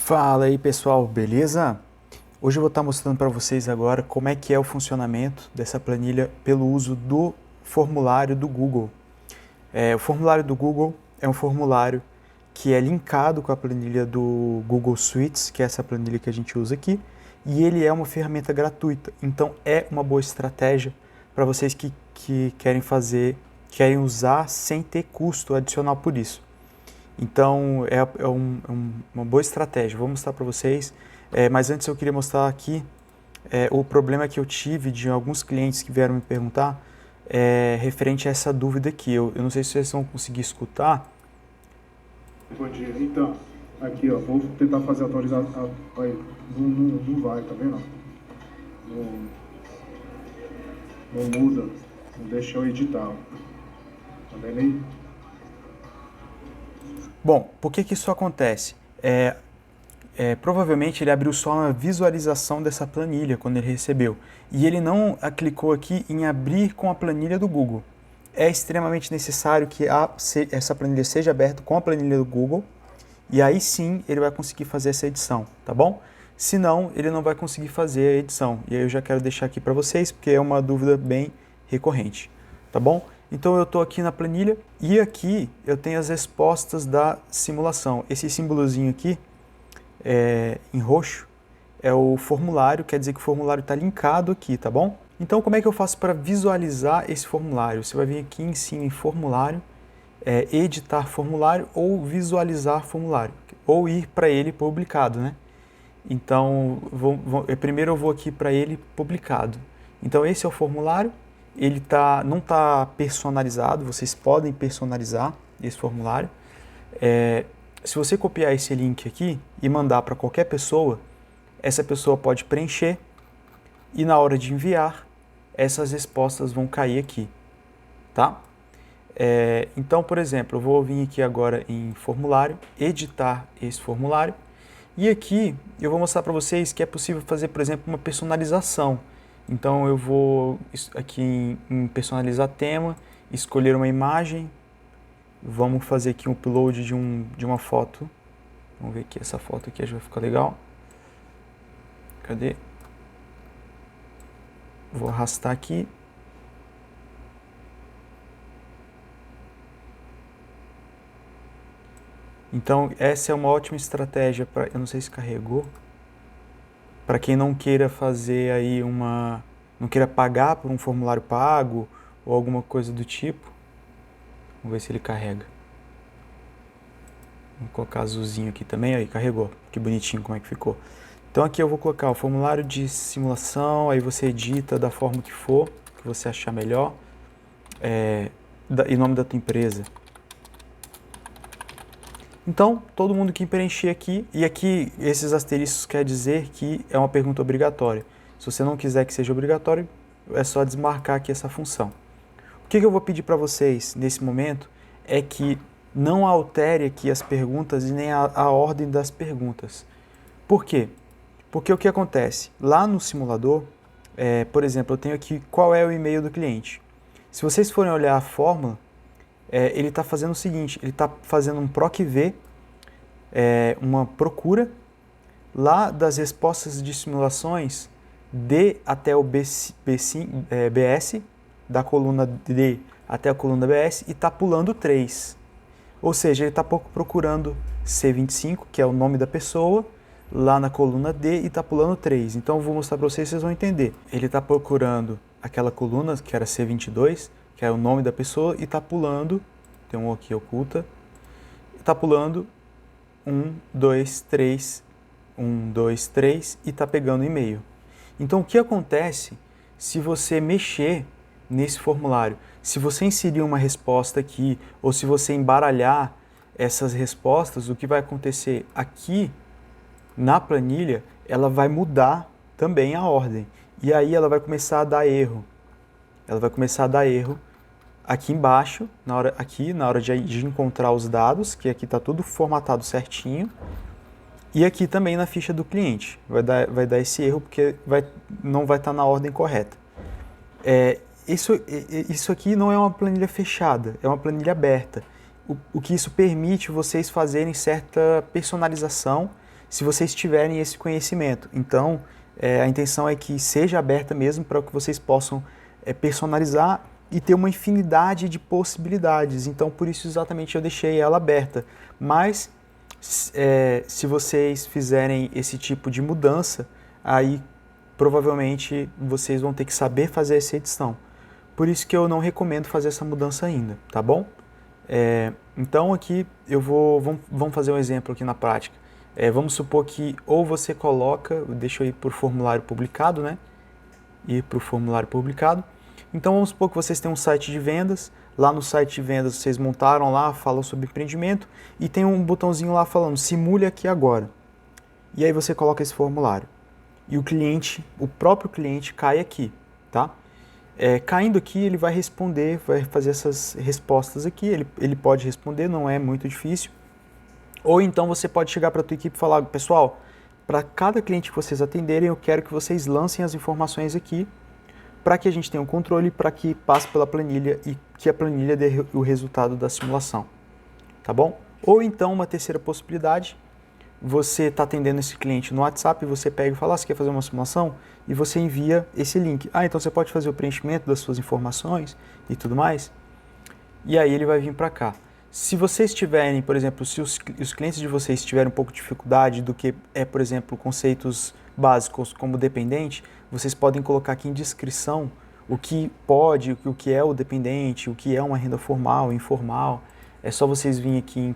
Fala aí pessoal, beleza? Hoje eu vou estar mostrando para vocês agora como é que é o funcionamento dessa planilha pelo uso do formulário do Google. O formulário do Google é um formulário que é linkado com a planilha do Google Suites, que é essa planilha que a gente usa aqui, e ele é uma ferramenta gratuita, então é uma boa estratégia para vocês que querem usar sem ter custo adicional por isso. Então, uma boa estratégia. Vou mostrar para vocês, mas antes eu queria mostrar aqui o problema que eu tive de alguns clientes que vieram me perguntar referente a essa dúvida aqui. Eu não sei se vocês vão conseguir escutar. Bom dia. Então, aqui ó, vou tentar fazer a atualização. Aí, não vai, tá vendo? Não muda, não deixa eu editar. Tá vendo aí? Bom, por que isso acontece? Provavelmente ele abriu só uma visualização dessa planilha quando ele recebeu. E ele não clicou aqui em abrir com a planilha do Google. É extremamente necessário que essa planilha seja aberta com a planilha do Google. E aí sim ele vai conseguir fazer essa edição, tá bom? Senão, ele não vai conseguir fazer a edição. E aí eu já quero deixar aqui para vocês, porque é uma dúvida bem recorrente, tá bom? Então eu estou aqui na planilha e aqui eu tenho as respostas da simulação. Esse símbolozinho aqui, em roxo, é o formulário, quer dizer que o formulário está linkado aqui, tá bom? Então como é que eu faço para visualizar esse formulário? Você vai vir aqui em cima em formulário, editar formulário ou visualizar formulário, ou ir para ele publicado, né? Então, primeiro eu vou aqui para ele publicado. Então esse é o formulário, ele não está personalizado, vocês podem personalizar esse formulário. Se você copiar esse link aqui e mandar para qualquer pessoa, essa pessoa pode preencher e na hora de enviar, essas respostas vão cair aqui, tá? Então, por exemplo, eu vou vir aqui agora em formulário, editar esse formulário, e aqui eu vou mostrar para vocês que é possível fazer, por exemplo, uma personalização. Então eu vou aqui em personalizar tema, escolher uma imagem, vamos fazer aqui um upload de uma foto. Vamos ver aqui, essa foto aqui já vai ficar legal. Cadê? Vou arrastar aqui. Então essa é uma ótima estratégia para, eu não sei se carregou, para quem não queira fazer aí não queira pagar por um formulário pago ou alguma coisa do tipo. Vamos ver se ele carrega. Vou colocar azulzinho aqui também, aí carregou. Que bonitinho como é que ficou. Então aqui eu vou colocar o formulário de simulação, aí você edita da forma que for, que você achar melhor. Em nome da tua empresa. Então, todo mundo que preencher aqui, e aqui esses asteriscos quer dizer que é uma pergunta obrigatória. Se você não quiser que seja obrigatório, é só desmarcar aqui essa função. O que eu vou pedir para vocês nesse momento é que não altere aqui as perguntas e nem a ordem das perguntas. Por quê? Porque o que acontece? Lá no simulador, por exemplo, eu tenho aqui qual é o e-mail do cliente. Se vocês forem olhar a fórmula, ele está fazendo o seguinte, ele está fazendo um PROC-V, uma procura lá das respostas de simulações D até o BS, da coluna D até a coluna BS, e está pulando 3. Ou seja, ele está procurando C25, que é o nome da pessoa, lá na coluna D, e está pulando 3. Então eu vou mostrar para vocês vão entender. Ele está procurando aquela coluna, que era C22, que é o nome da pessoa, e está pulando, tem um aqui oculta, está pulando 1, 2, 3, 1, 2, 3 e está pegando e-mail. Então o que acontece se você mexer nesse formulário? Se você inserir uma resposta aqui ou se você embaralhar essas respostas, o que vai acontecer aqui na planilha, ela vai mudar também a ordem. E aí ela vai começar a dar erro. Ela vai começar a dar erro aqui embaixo, na hora de encontrar os dados, que aqui está tudo formatado certinho. E aqui também na ficha do cliente. Vai dar esse erro porque não vai estar na ordem correta. Isso aqui não é uma planilha fechada, é uma planilha aberta. O que isso permite vocês fazerem certa personalização se vocês tiverem esse conhecimento. Então, a intenção é que seja aberta mesmo para que vocês possam personalizar e ter uma infinidade de possibilidades. Então, por isso exatamente eu deixei ela aberta. Mas, se vocês fizerem esse tipo de mudança, aí provavelmente vocês vão ter que saber fazer essa edição. Por isso que eu não recomendo fazer essa mudança ainda, tá bom? Então aqui vamos fazer um exemplo aqui na prática. Vamos supor que ou você coloca, deixa eu ir por formulário publicado, né? Ir para o formulário publicado. Então vamos supor que vocês têm um site de vendas. Lá no site de vendas vocês montaram lá, falam sobre empreendimento e tem um botãozinho lá falando simule aqui agora. E aí você coloca esse formulário. E o próprio cliente cai aqui, tá? Caindo aqui, ele vai responder, vai fazer essas respostas aqui, ele pode responder, não é muito difícil. Ou então você pode chegar para a tua equipe e falar, pessoal, para cada cliente que vocês atenderem, eu quero que vocês lancem as informações aqui, para que a gente tenha um controle, para que passe pela planilha e que a planilha dê o resultado da simulação, tá bom? Ou então, uma terceira possibilidade, você está atendendo esse cliente no WhatsApp, você pega e fala, você quer fazer uma simulação? E você envia esse link. Então você pode fazer o preenchimento das suas informações e tudo mais. E aí ele vai vir para cá. Se vocês tiverem, por exemplo, se os clientes de vocês tiverem um pouco de dificuldade do que por exemplo, conceitos básicos como dependente, vocês podem colocar aqui em descrição o que pode, o que é o dependente, o que é uma renda formal, informal. É só vocês virem aqui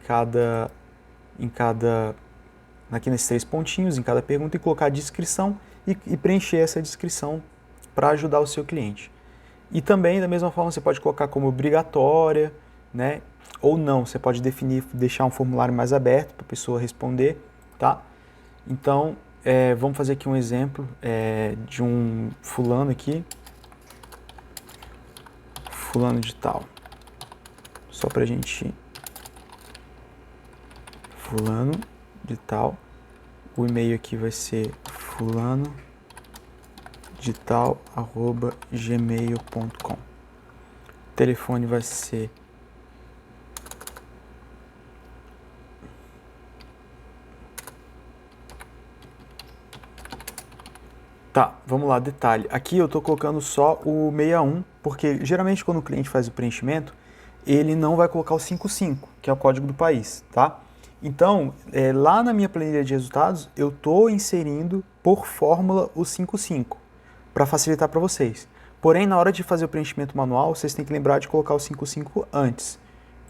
aqui nesses 3 pontinhos, em cada pergunta, e colocar a descrição e preencher essa descrição para ajudar o seu cliente. E também, da mesma forma, você pode colocar como obrigatória, né? Ou não, você pode deixar um formulário mais aberto para a pessoa responder, tá? Então, vamos fazer aqui um exemplo de um fulano aqui, fulano de tal, só para a gente, fulano de tal, o e-mail aqui vai ser fulano de tal@gmail.com. O telefone vai ser Tá, vamos lá, detalhe. Aqui eu estou colocando só o 61, porque geralmente quando o cliente faz o preenchimento, ele não vai colocar o 55, que é o código do país, tá? Então, lá na minha planilha de resultados, eu estou inserindo por fórmula o 55, para facilitar para vocês. Porém, na hora de fazer o preenchimento manual, vocês têm que lembrar de colocar o 55 antes.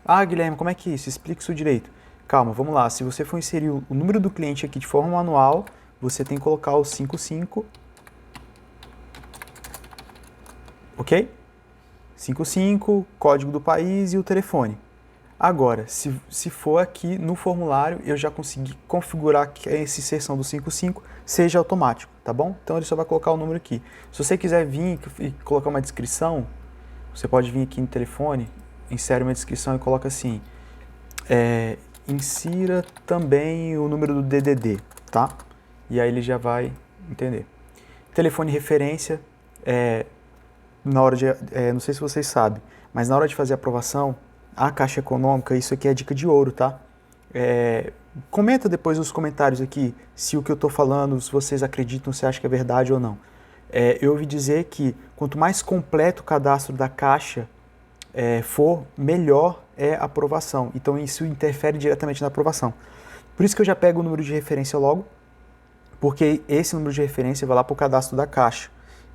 Ah, Guilherme, como é que é isso? Explica isso direito. Calma, vamos lá. Se você for inserir o número do cliente aqui de forma manual, você tem que colocar o 55, ok? 55, código do país e o telefone. Agora, se for aqui no formulário, eu já consegui configurar que essa inserção do 55 seja automático, tá bom? Então ele só vai colocar o número aqui. Se você quiser vir e colocar uma descrição, você pode vir aqui no telefone, insere uma descrição e coloca assim, insira também o número do DDD, tá? E aí ele já vai entender. Telefone referência, na hora de, não sei se vocês sabem, mas na hora de fazer a aprovação, a Caixa Econômica, isso aqui é dica de ouro, tá? Comenta depois nos comentários aqui se o que eu estou falando, se vocês acreditam, se acham que é verdade ou não. Eu ouvi dizer que quanto mais completo o cadastro da Caixa for, melhor é a aprovação. Então isso interfere diretamente na aprovação. Por isso que eu já pego o número de referência logo, porque esse número de referência vai lá para o cadastro da Caixa.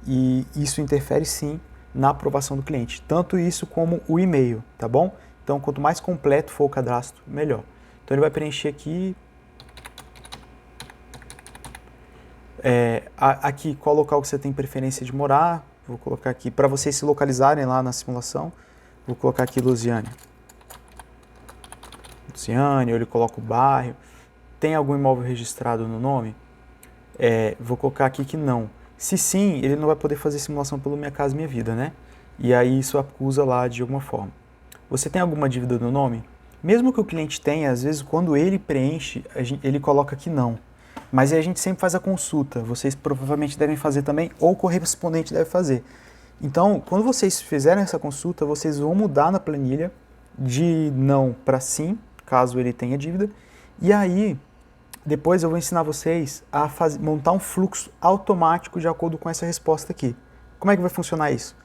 E isso interfere sim na aprovação do cliente. Tanto isso como o e-mail, tá bom? Então, quanto mais completo for o cadastro, melhor. Então, ele vai preencher aqui. Aqui, qual local que você tem preferência de morar. Vou colocar aqui, para vocês se localizarem lá na simulação, vou colocar aqui Lusiânia. Lusiânia, eu coloco o bairro. Tem algum imóvel registrado no nome? Vou colocar aqui que não. Se sim, ele não vai poder fazer simulação pelo Minha Casa Minha Vida, né? E aí isso acusa lá de alguma forma. Você tem alguma dívida no nome? Mesmo que o cliente tenha, às vezes quando ele preenche, ele coloca que não. Mas aí a gente sempre faz a consulta. Vocês provavelmente devem fazer também, ou o correspondente deve fazer. Então, quando vocês fizerem essa consulta, vocês vão mudar na planilha de não para sim, caso ele tenha dívida. E aí, Depois eu vou ensinar vocês a montar um fluxo automático de acordo com essa resposta aqui. Como é que vai funcionar isso?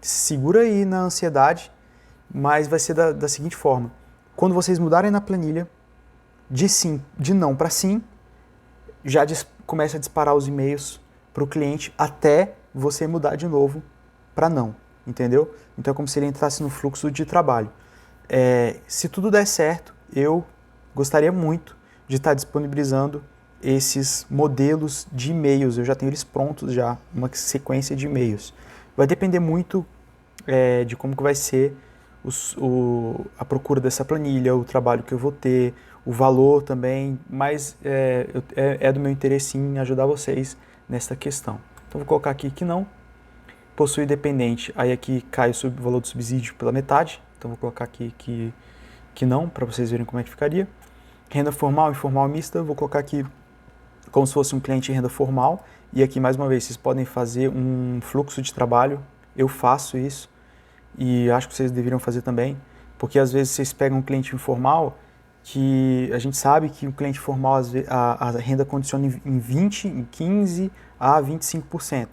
Segura aí na ansiedade, mas vai ser da seguinte forma. Quando vocês mudarem na planilha, de não para sim, já começa a disparar os e-mails para o cliente até você mudar de novo para não, entendeu? Então é como se ele entrasse no fluxo de trabalho. Se tudo der certo, eu gostaria muito de estar disponibilizando esses modelos de e-mails. Eu já tenho eles prontos, já uma sequência de e-mails. Vai depender muito de como que vai ser a procura dessa planilha, o trabalho que eu vou ter, o valor também, mas é do meu interesse em ajudar vocês nessa questão. Então vou colocar aqui que não. Possui dependente, aí aqui cai o valor do subsídio pela metade, então vou colocar aqui que não, para vocês verem como é que ficaria. Renda formal, informal, mista, vou colocar aqui como se fosse um cliente de renda formal, e aqui mais uma vez, vocês podem fazer um fluxo de trabalho, eu faço isso, e acho que vocês deveriam fazer também, porque às vezes vocês pegam um cliente informal, que a gente sabe que o cliente formal, a renda condiciona em 20, em 15% a 25%,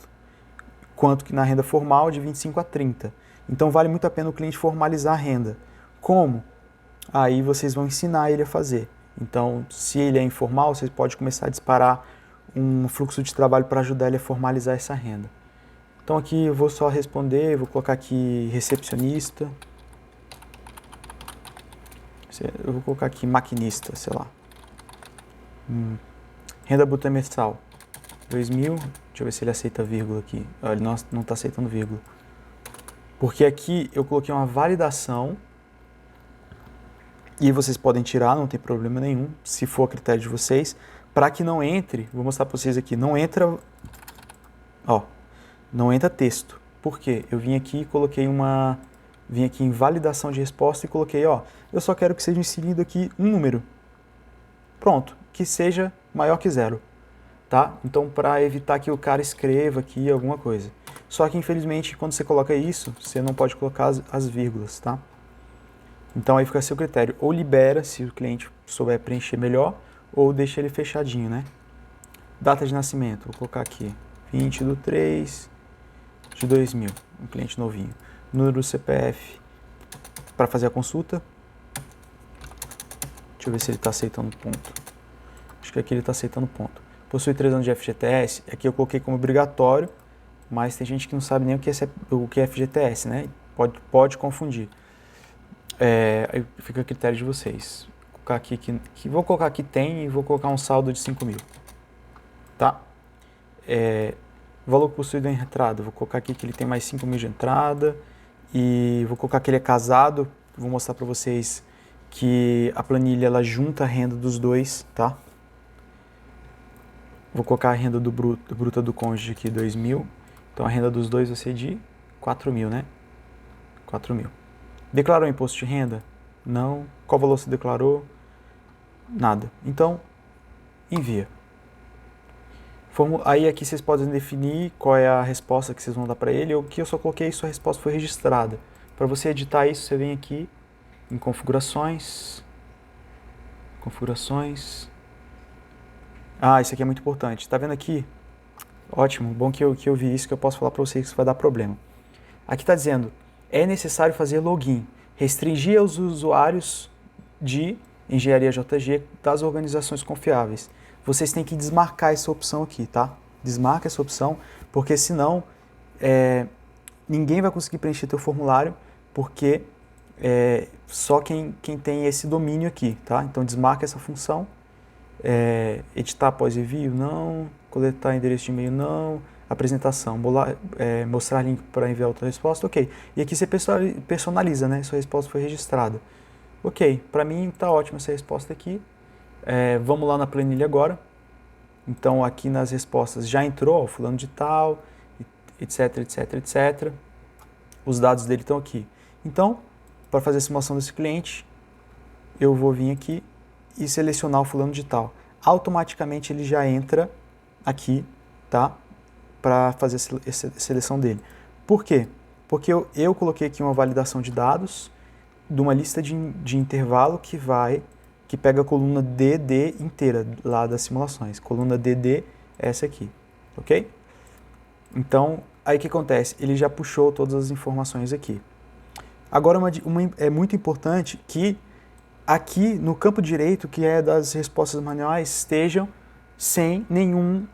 quanto que na renda formal de 25% a 30%. Então vale muito a pena o cliente formalizar a renda. Como? Aí vocês vão ensinar ele a fazer. Então, se ele é informal, você pode começar a disparar um fluxo de trabalho para ajudar ele a formalizar essa renda. Então aqui eu vou só responder, vou colocar aqui recepcionista. Eu vou colocar aqui maquinista, sei lá. Renda bruta mensal, 2.000. Deixa eu ver se ele aceita vírgula aqui. Ele não está aceitando vírgula. Porque aqui eu coloquei uma validação. E vocês podem tirar, não tem problema nenhum, se for a critério de vocês. Para que não entre, vou mostrar para vocês aqui, não entra texto. Por quê? Eu vim aqui e coloquei vim aqui em validação de resposta e coloquei, eu só quero que seja inserido aqui um número. Pronto, que seja maior que 0, tá? Então, para evitar que o cara escreva aqui alguma coisa. Só que, infelizmente, quando você coloca isso, você não pode colocar as vírgulas, tá? Então aí fica a seu critério, ou libera se o cliente souber preencher melhor, ou deixa ele fechadinho, né? Data de nascimento, vou colocar aqui, 20/3/2000, um cliente novinho. Número do CPF para fazer a consulta. Deixa eu ver se ele está aceitando ponto. Acho que aqui ele está aceitando ponto. Possui 3 anos de FGTS, aqui eu coloquei como obrigatório, mas tem gente que não sabe nem o que é FGTS, né? Pode confundir. Aí fica a critério de vocês. Vou colocar aqui vou colocar que tem e vou colocar um saldo de 5.000, tá? Valor possuído em entrada, vou colocar aqui que ele tem mais 5.000 de entrada e vou colocar que ele é casado. Vou mostrar para vocês que a planilha ela junta a renda dos dois, tá? Vou colocar a renda bruta do cônjuge aqui 2.000, então a renda dos dois vai ser de 4.000, né? 4.000. Declarou imposto de renda? Não. Qual valor você declarou? Nada. Então, envia. Aí aqui vocês podem definir qual é a resposta que vocês vão dar para ele. Aqui eu só coloquei sua resposta foi registrada. Para você editar isso, você vem aqui em configurações. Configurações. Isso aqui é muito importante. Está vendo aqui? Ótimo, bom que eu vi isso, que eu posso falar para vocês que isso vai dar problema. Aqui está dizendo, é necessário fazer login, restringir aos usuários de engenharia JG das organizações confiáveis. Vocês têm que desmarcar essa opção aqui, tá? Desmarca essa opção, porque senão ninguém vai conseguir preencher teu formulário, porque só quem tem esse domínio aqui, tá? Então desmarca essa função. Editar após envio, não. Coletar endereço de e-mail, não. Apresentação, mostrar link para enviar outra resposta, ok. E aqui você personaliza, né? Sua resposta foi registrada. Ok, para mim está ótima essa resposta aqui. Vamos lá na planilha agora. Então aqui nas respostas já entrou, fulano de tal, etc, etc, etc. Os dados dele estão aqui. Então, para fazer a simulação desse cliente, eu vou vir aqui e selecionar o fulano de tal. Automaticamente ele já entra aqui, tá? Para fazer a seleção dele. Por quê? Porque eu coloquei aqui uma validação de dados de uma lista de intervalo que vai que pega a coluna DD inteira lá das simulações. Coluna DD é essa aqui, ok? Então, aí o que acontece? Ele já puxou todas as informações aqui. Agora, é muito importante que aqui no campo direito, que é das respostas manuais, estejam sem nenhum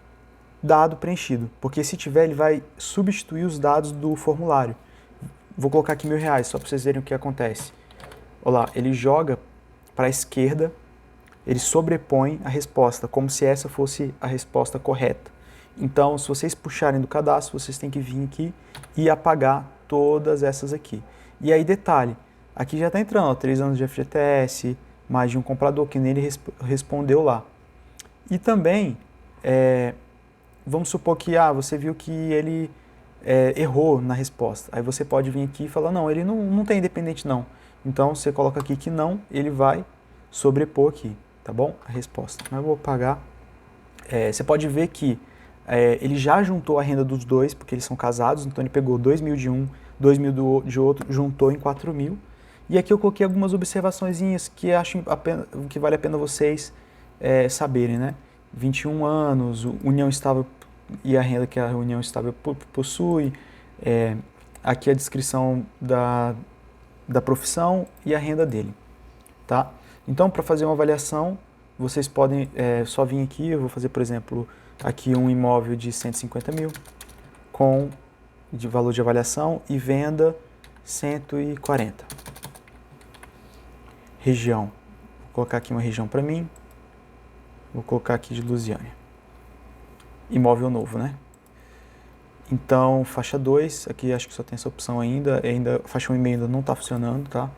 dado preenchido, porque se tiver, ele vai substituir os dados do formulário. Vou colocar aqui R$1.000, só para vocês verem o que acontece. Olha lá, ele joga para a esquerda, ele sobrepõe a resposta, como se essa fosse a resposta correta. Então, se vocês puxarem do cadastro, vocês têm que vir aqui e apagar todas essas aqui. E aí, detalhe, aqui já está entrando, ó, 3 anos de FGTS, mais de um comprador, que nele respondeu lá. E também, vamos supor que você viu que ele errou na resposta. Aí você pode vir aqui e falar, não, ele não tem independente não. Então, você coloca aqui que não, ele vai sobrepor aqui, tá bom? A resposta. Mas eu vou apagar. Você pode ver que ele já juntou a renda dos dois, porque eles são casados, então ele pegou 2.000 de um, 2.000 de outro, juntou em 4.000. E aqui eu coloquei algumas observaçõezinhas que acho que vale a pena vocês saberem, né? 21 anos, união estável e a renda que a união estável possui, aqui a descrição da profissão e a renda dele, tá? Então, para fazer uma avaliação, vocês podem só vir aqui, eu vou fazer, por exemplo, aqui um imóvel de 150 mil, de valor de avaliação e venda 140. Região, vou colocar aqui uma região para mim, vou colocar aqui de Lusiânia. Imóvel novo, né? Então, faixa 2, aqui acho que só tem essa opção ainda faixa 1,5 ainda não está funcionando, tá?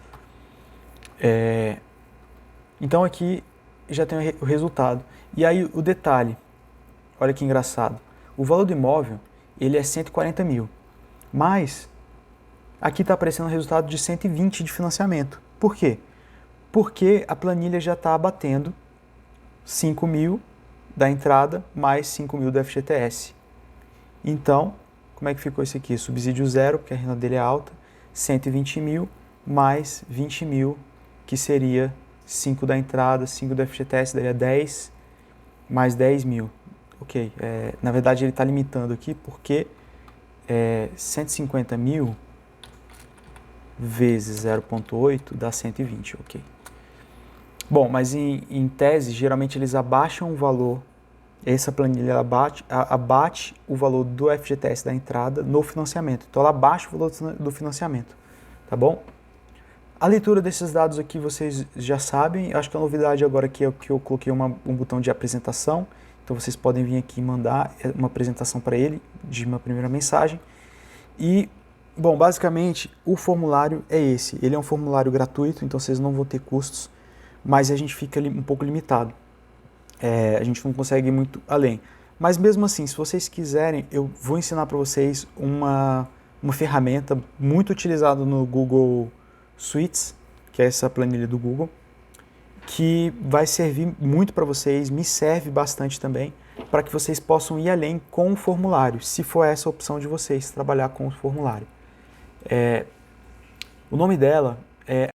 Então aqui já tem o resultado. E aí o detalhe, olha que engraçado, o valor do imóvel, ele é 140 mil, mas aqui está aparecendo o resultado de 120 de financiamento. Por quê? Porque a planilha já está abatendo 5 mil da entrada mais 5 mil do FGTS. Então, como é que ficou isso aqui? Subsídio zero, porque a renda dele é alta, 120 mil mais 20 mil, que seria 5 da entrada, 5 do FGTS, daria 10, mais 10 mil. Ok, na verdade ele está limitando aqui porque 150 mil vezes 0,8 dá 120, ok. Bom, mas em tese, geralmente eles abaixam o valor, essa planilha abate o valor do FGTS da entrada no financiamento. Então ela abaixa o valor do financiamento, tá bom? A leitura desses dados aqui vocês já sabem, acho que a novidade agora aqui é que eu coloquei um botão de apresentação, então vocês podem vir aqui e mandar uma apresentação para ele, de uma primeira mensagem. E, bom, basicamente o formulário é esse, ele é um formulário gratuito, então vocês não vão ter custos, mas a gente fica um pouco limitado, a gente não consegue ir muito além. Mas mesmo assim, se vocês quiserem, eu vou ensinar para vocês uma ferramenta muito utilizada no Google Suites, que é essa planilha do Google, que vai servir muito para vocês, me serve bastante também, para que vocês possam ir além com o formulário, se for essa a opção de vocês, trabalhar com o formulário. O nome dela é